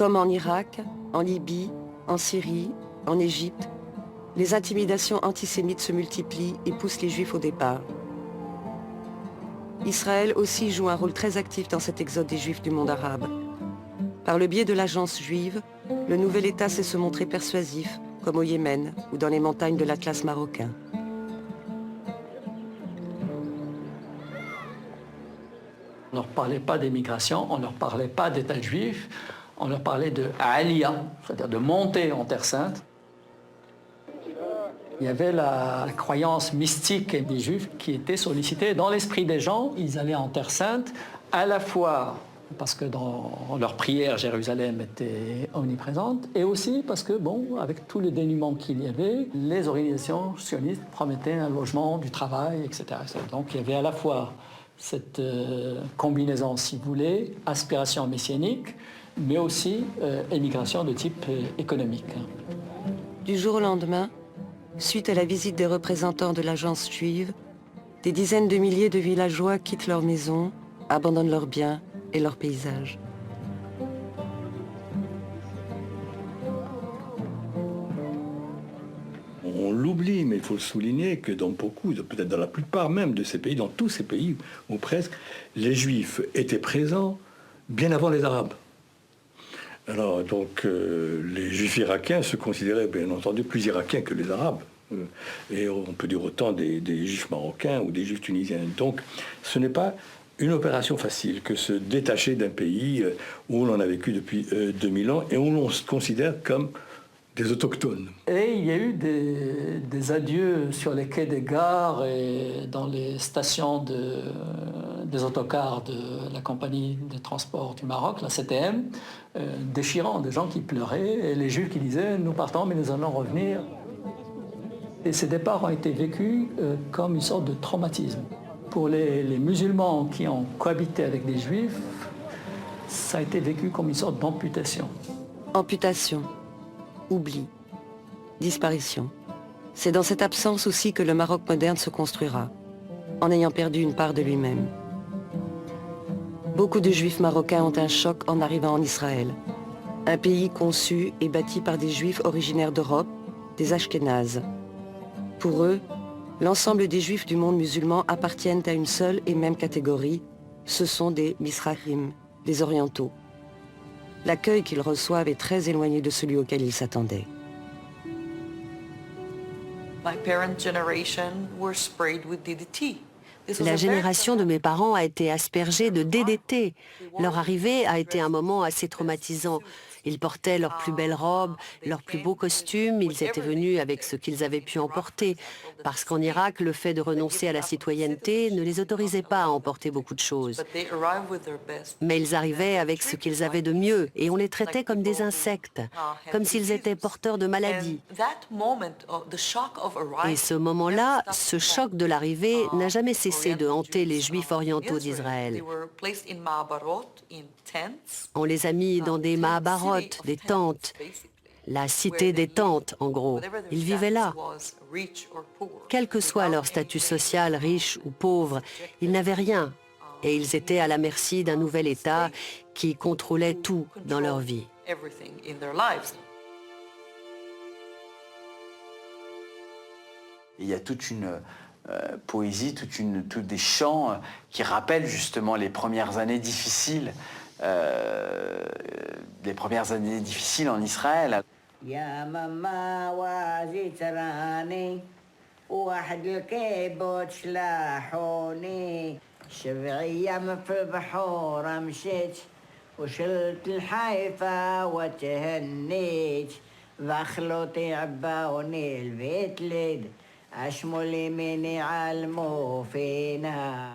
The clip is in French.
Comme en Irak, en Libye, en Syrie, en Égypte, les intimidations antisémites se multiplient et poussent les Juifs au départ. Israël aussi joue un rôle très actif dans cet exode des Juifs du monde arabe. Par le biais de l'agence juive, le nouvel État sait se montrer persuasif, comme au Yémen ou dans les montagnes de l'Atlas marocain. On ne leur parlait pas d'émigration, on ne leur parlait pas d'État juif, on leur parlait de Aliyah, c'est-à-dire de monter en Terre Sainte. Il y avait la croyance mystique des Juifs qui était sollicitée dans l'esprit des gens. Ils allaient en Terre Sainte à la fois parce que dans leur prière, Jérusalem était omniprésente, et aussi parce que, bon, avec tout le dénuement qu'il y avait, les organisations sionistes promettaient un logement, du travail, etc. Donc il y avait à la fois cette combinaison, si vous voulez, aspiration messianique, mais aussi émigration de type économique. Du jour au lendemain, suite à la visite des représentants de l'agence juive, des dizaines de milliers de villageois quittent leurs maisons, abandonnent leurs biens et leurs paysages. On l'oublie, mais il faut le souligner que dans beaucoup, peut-être dans la plupart même de ces pays, dans tous ces pays, ou presque, les Juifs étaient présents bien avant les Arabes. Alors, donc, les Juifs irakiens se considéraient, bien entendu, plus irakiens que les Arabes. Et on peut dire autant des Juifs marocains ou des Juifs tunisiens. Donc, ce n'est pas une opération facile que se détacher d'un pays où l'on a vécu depuis 2000 ans et où l'on se considère comme des autochtones. Et il y a eu des adieux sur les quais des gares et dans les stations des autocars de la compagnie de transport du Maroc, la CTM, déchirants, des gens qui pleuraient, et les Juifs qui disaient « nous partons mais nous allons revenir ». Et ces départs ont été vécus comme une sorte de traumatisme. Pour les musulmans qui ont cohabité avec des Juifs, ça a été vécu comme une sorte d'amputation. Amputation, oubli, disparition. C'est dans cette absence aussi que le Maroc moderne se construira, en ayant perdu une part de lui-même. Beaucoup de Juifs marocains ont un choc en arrivant en Israël, un pays conçu et bâti par des Juifs originaires d'Europe, des Ashkénazes. Pour eux, l'ensemble des Juifs du monde musulman appartiennent à une seule et même catégorie, ce sont des Mizrahim, des Orientaux. L'accueil qu'ils reçoivent est très éloigné de celui auquel ils s'attendaient. La génération de mes parents a été aspergée de DDT. Leur arrivée a été un moment assez traumatisant. Ils portaient leurs plus belles robes, leurs plus beaux costumes, ils étaient venus avec ce qu'ils avaient pu emporter. Parce qu'en Irak, le fait de renoncer à la citoyenneté ne les autorisait pas à emporter beaucoup de choses. Mais ils arrivaient avec ce qu'ils avaient de mieux et on les traitait comme des insectes, comme s'ils étaient porteurs de maladies. Et ce moment-là, ce choc de l'arrivée n'a jamais cessé de hanter les Juifs orientaux d'Israël. On les a mis dans des Mahabarot, des tentes, la cité des tentes, en gros. Ils vivaient là. Quel que soit leur statut social, riche ou pauvre, ils n'avaient rien. Et ils étaient à la merci d'un nouvel État qui contrôlait tout dans leur vie. Il y a toute une poésie, tous des chants qui rappellent justement les premières années difficiles en Israël. يا ماما وزيتراني واحد الكيبوت شلاحوني 7 أيام في البحور مشيت وشلت الحيفا وتهنيت ذخلوتي عباوني البيت ليد أشمل يميني علمو فينا